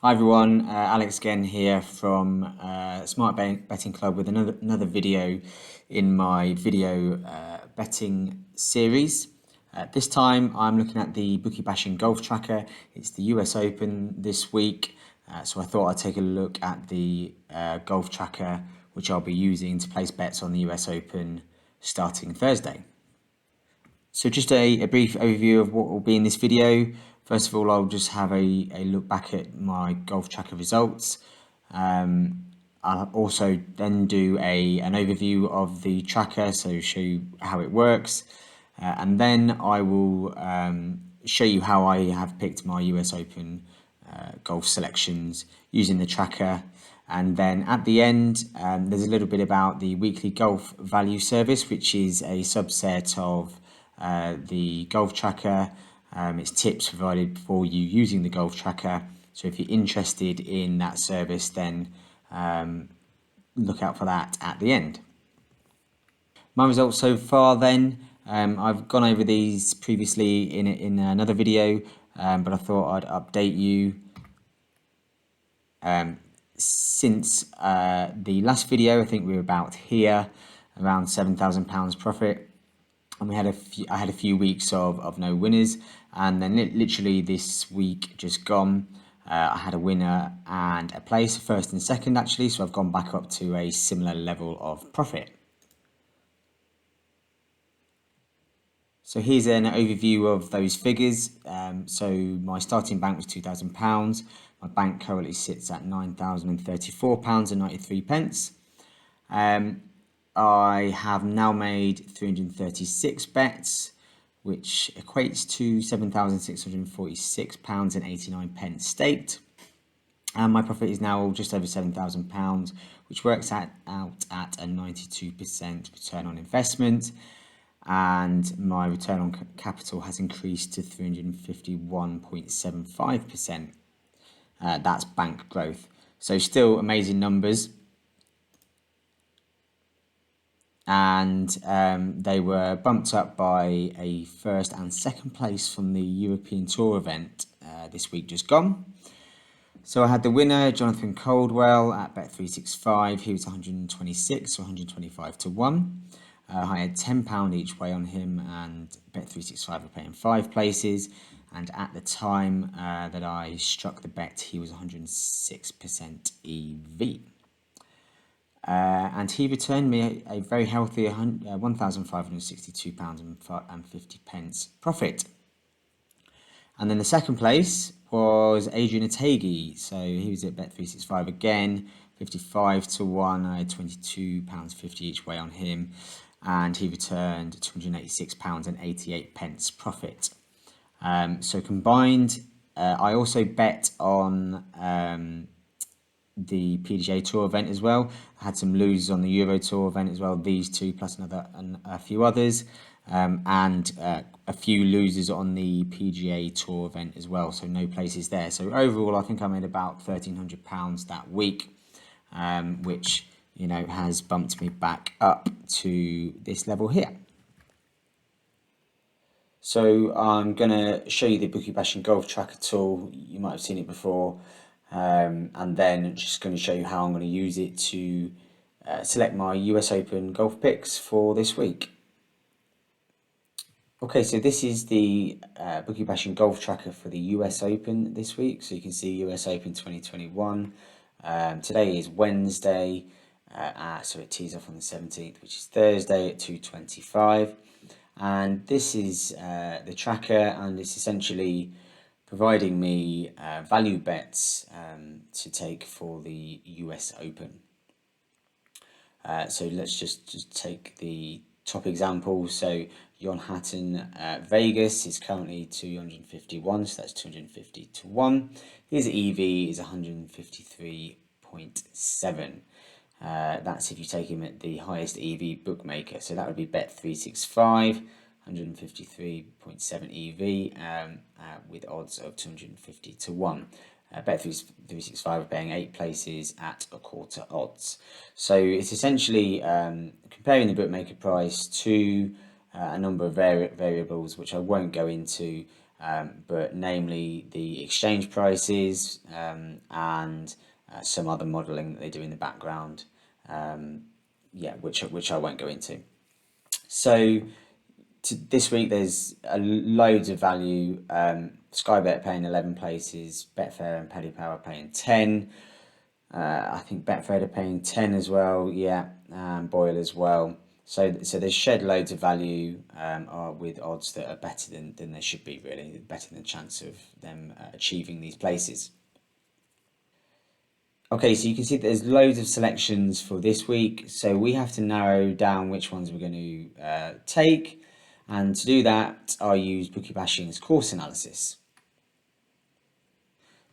Hi everyone, Alex again here from Smart Betting Club with another video in my video betting series. This time I'm looking at the Bookie Bashing Golf Tracker. It's the US Open this week, so I thought I'd take a look at the Golf Tracker, which I'll be using to place bets on the US Open starting Thursday. So just a brief overview of what will be in this video. First of all, I'll just have a look back at my Golf Tracker results. I'll also then do an overview of the tracker, so show you how it works. And then I will show you how I have picked my US Open golf selections using the tracker. And then at the end, there's a little bit about the weekly golf value service, which is a subset of the golf tracker. It's tips provided for you using the golf tracker. So if you're interested in that service, then look out for that at the end. My results so far then, I've gone over these previously in another video, but I thought I'd update you. Since the last video, I think we were about here, around £7,000 profit. And I had a few weeks of no winners, and then literally this week just gone, I had a winner and a place, first and second actually, so I've gone back up to a similar level of profit. So here's an overview of those figures. So my starting bank was £2,000. My bank currently sits at £9,034.93. I have now made 336 bets, which equates to £7,646.89 staked. And my profit is now just over £7,000, which works out at a 92% return on investment. And my return on capital has increased to 351.75%. That's bank growth. So still amazing numbers. And they were bumped up by a first and second place from the European Tour event this week just gone. So I had the winner, Jonathan Caldwell, at Bet365. He was 126 or 125 to 1. I had £10 each way on him, and Bet365 were paying 5 places. And at the time that I struck the bet, he was 106% EV. And he returned me a very healthy £1,562.50 profit. And then the second place was Adrian Ategi. So he was at Bet365 again, 55 to 1. I had £22.50 each way on him, and he returned £286.88 profit. So combined, I also bet on the PGA Tour event as well. I had some losers on the Euro Tour event as well, these two plus a few others, and a few losers on the PGA Tour event as well, so no places there. So overall, I think I made about £1,300 that week, which has bumped me back up to this level here. So I'm going to show you the Bookie Bashing Golf Tracker tool. You might have seen it before. And then just going to show you how I'm going to use it to select my US Open golf picks for this week. Okay, so this is the Bookie Bashing Golf Tracker for the US Open this week. So you can see US Open 2021. Today is Wednesday, so it tees off on the 17th, which is Thursday at 2:25. And this is the tracker, and it's essentially providing me value bets to take for the US Open. So let's just take the top example. So Jon Hatton Vegas is currently 251, so that's 250 to 1. His EV is 153.7. That's if you take him at the highest EV bookmaker. So that would be Bet365. 153.7 EV with odds of 250 to 1. Bet365 are paying 8 places at a quarter odds. So it's essentially comparing the bookmaker price to a number of variables, which I won't go into, but namely the exchange prices and some other modelling that they do in the background, yeah, which I won't go into. So this week there's loads of value. Sky Bet paying 11 places, Betfair and Paddy Power paying 10. I think Betfred are paying 10 as well, yeah, Boyle as well. So there's shed loads of value with odds that are better than they should be, really, better than the chance of them achieving these places. Okay, so you can see there's loads of selections for this week, so we have to narrow down which ones we're going to take, and to do that I'll use Bookie Bashing's course analysis.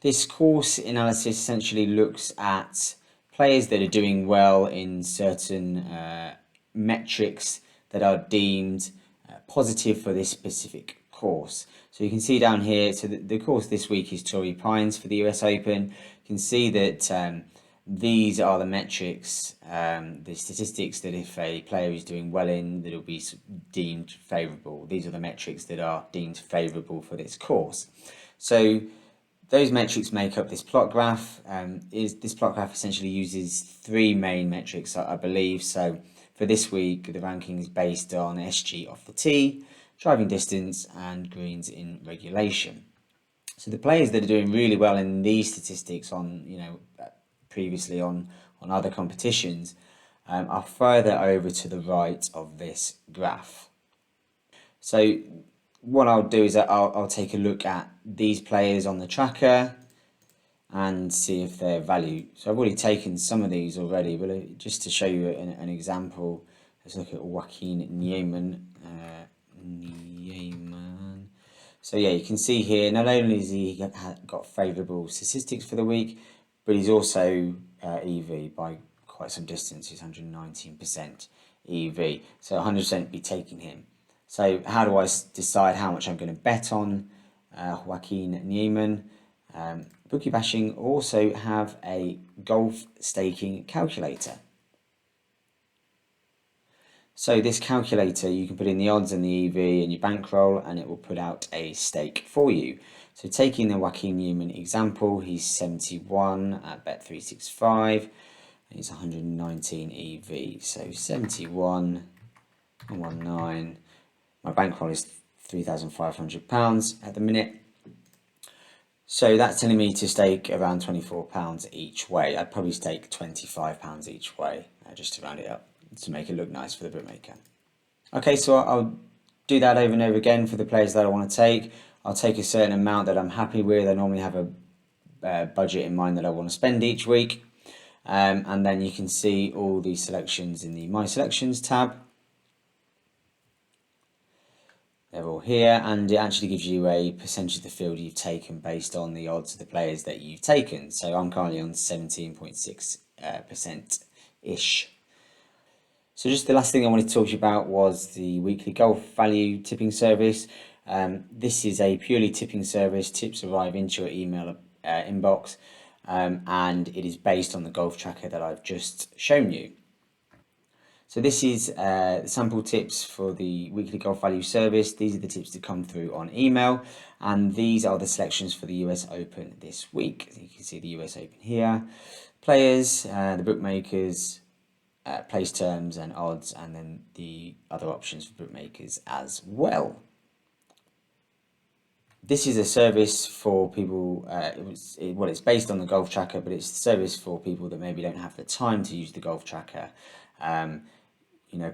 This course analysis essentially looks at players that are doing well in certain metrics that are deemed positive for this specific course. So you can see down here, so the course this week is Torrey Pines for the US Open. You can see that these are the metrics, the statistics that if a player is doing well in, that will be deemed favourable. These are the metrics that are deemed favourable for this course. So those metrics make up this plot graph. This plot graph essentially uses three main metrics, I believe. So for this week, the ranking is based on SG off the tee, driving distance, and greens in regulation. So the players that are doing really well in these statistics on, previously on other competitions are further over to the right of this graph. So what I'll do is I'll take a look at these players on the tracker and see if they're value. So I've already taken some of these already, but just to show you an example, let's look at Joaquin Niemann. So yeah, you can see here, not only has he got favourable statistics for the week, but he's also EV by quite some distance. He's 119% EV, so 100% be taking him. So how do I decide how much I'm going to bet on Joaquin Niemann? Bookie Bashing also have a golf staking calculator. So this calculator, you can put in the odds and the EV and your bankroll, and it will put out a stake for you. So taking the Joaquin Niemann example, he's 71 at Bet365, and he's 119 EV. So 71, 119. My bankroll is £3,500 at the minute. So that's telling me to stake around £24 each way. I'd probably stake £25 each way, just to round it up, to make it look nice for the bookmaker. Okay, so I'll do that over and over again for the players that I want to take. I'll take a certain amount that I'm happy with. I normally have a budget in mind that I want to spend each week. And then you can see all these selections in the My Selections tab. They're all here, and it actually gives you a percentage of the field you've taken based on the odds of the players that you've taken. So I'm currently on 17.6%-ish. So just the last thing I wanted to talk to you about was the weekly golf value tipping service. This is a purely tipping service. Tips arrive into your email inbox, and it is based on the golf tracker that I've just shown you. So this is the sample tips for the weekly golf value service. These are the tips that come through on email, and these are the selections for the US Open this week. So you can see the US Open here, players, the bookmakers, place terms and odds, and then the other options for bookmakers as well. This is a service for people, it's based on the golf tracker, but it's a service for people that maybe don't have the time to use the golf tracker.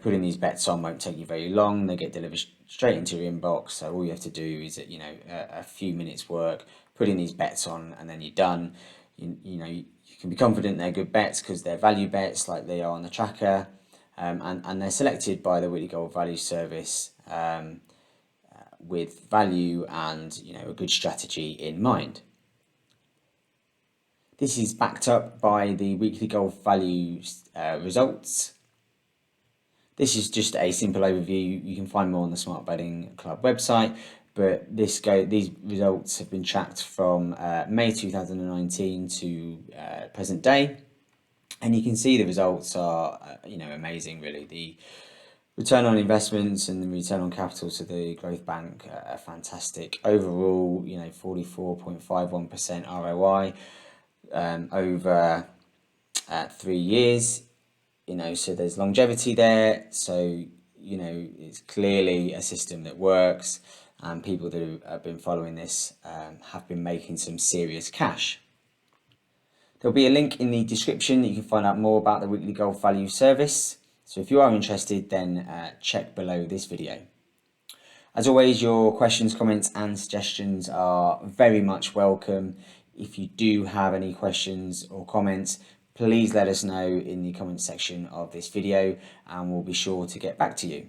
Putting these bets on won't take you very long. They get delivered straight into your inbox. So all you have to do is, a few minutes work, putting these bets on, and then you're done. You can be confident they're good bets because they're value bets like they are on the tracker, and they're selected by the Weekly Golf Value Service with value and a good strategy in mind. This is backed up by the Weekly Golf Value results. This is just a simple overview. You can find more on the Smart Betting Club website, but these results have been tracked from May 2019 to present day, and you can see the results are amazing. Really, Return on investments and the return on capital to the growth bank are fantastic. Overall, 44.51% ROI over 3 years. So there's longevity there. So, it's clearly a system that works, and people that have been following this have been making some serious cash. There'll be a link in the description that you can find out more about the weekly golf value service. So if you are interested, then check below this video. As always, your questions, comments and suggestions are very much welcome. If you do have any questions or comments, please let us know in the comment section of this video and we'll be sure to get back to you.